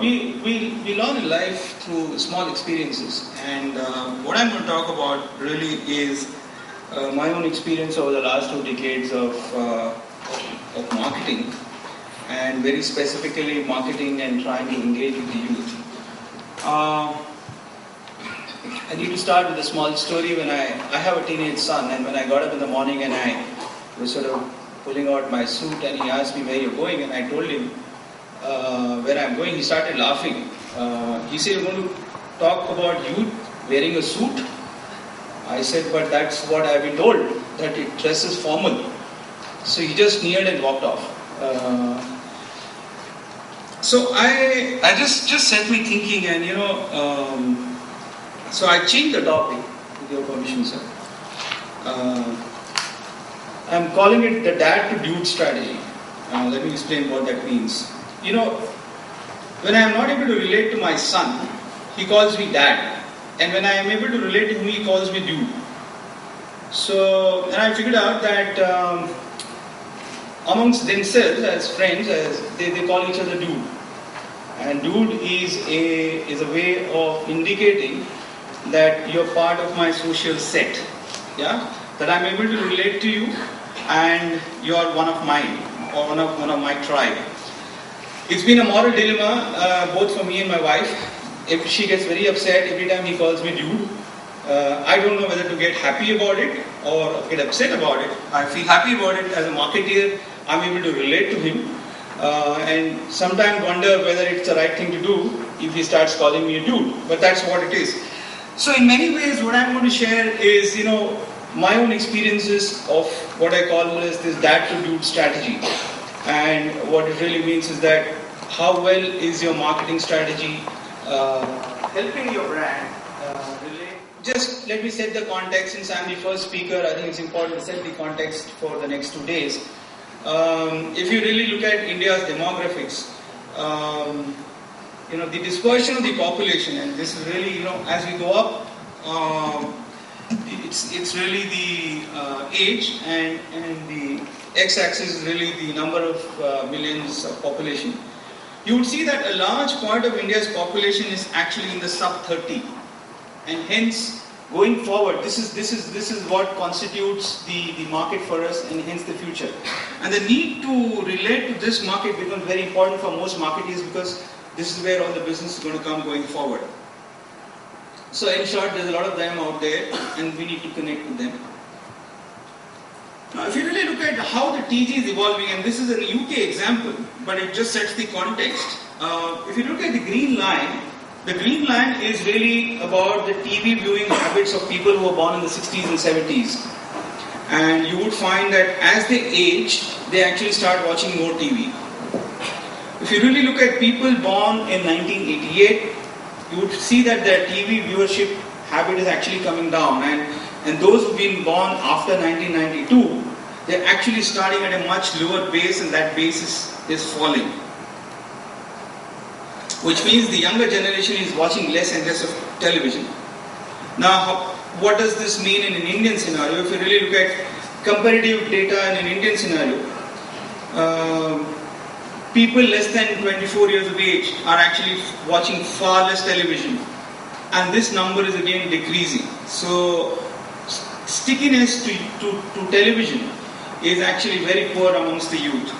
we learn in life through small experiences, and what I'm going to talk about really is my own experience over the last 2 decades of marketing, and very specifically marketing and trying to engage with the youth. I need to start with a small story. When I have a teenage son, and when I got up in the morning and I was sort of pulling out my suit, and he asked me where you're going, and I told him where I'm going. He started laughing. He said, "You're going to talk about youth wearing a suit?" I said, "But that's what I've been told, that it dresses formal." So he just sneered and walked off. So I just set me thinking, and so I changed the topic, with your permission, sir. I'm calling it the dad to dude strategy. Let me explain what that means. When I am not able to relate to my son, he calls me dad. And when I am able to relate to him, he calls me dude. So, and I figured out that amongst themselves, as friends, they call each other dude. And dude is a way of indicating that you're part of my social set. Yeah? That I'm able to relate to you and you're one of mine, or one of my tribe. It's been a moral dilemma, both for me and my wife. If she gets very upset every time he calls me dude, I don't know whether to get happy about it or get upset about it. I feel happy about it. As a marketeer, I'm able to relate to him, and sometimes wonder whether it's the right thing to do if he starts calling me a dude. But that's what it is. So in many ways, what I'm going to share is, my own experiences of what I call as this dad to dude strategy. And what it really means is that how well is your marketing strategy helping your brand relate. Just let me set the context. Since I'm the first speaker, I think it's important to set the context for the next 2 days. If you really look at India's demographics, the dispersion of the population, and this is really, as we go up, it's really the age, and the x-axis is really the number of millions of population. You would see that a large part of India's population is actually in the sub-30, and hence going forward, this is what constitutes the market for us, and hence the future. And the need to relate to this market becomes very important for most marketers, because this is where all the business is going to come going forward. So in short, there's a lot of them out there, and we need to connect with them. Now, if you really look at how the TG is evolving, and this is a UK example, but it just sets the context. If you look at the green line is really about the TV viewing habits of people who were born in the 60s and 70s. And you would find that as they age, they actually start watching more TV. If you really look at people born in 1988, you would see that their TV viewership habit is actually coming down. And those who've been born after 1992, they're actually starting at a much lower base, and that base is falling. Which means the younger generation is watching less and less of television. Now, what does this mean in an Indian scenario? If you really look at comparative data in an Indian scenario, people less than 24 years of age are actually watching far less television. And this number is again decreasing. So, stickiness to television is actually very poor amongst the youth.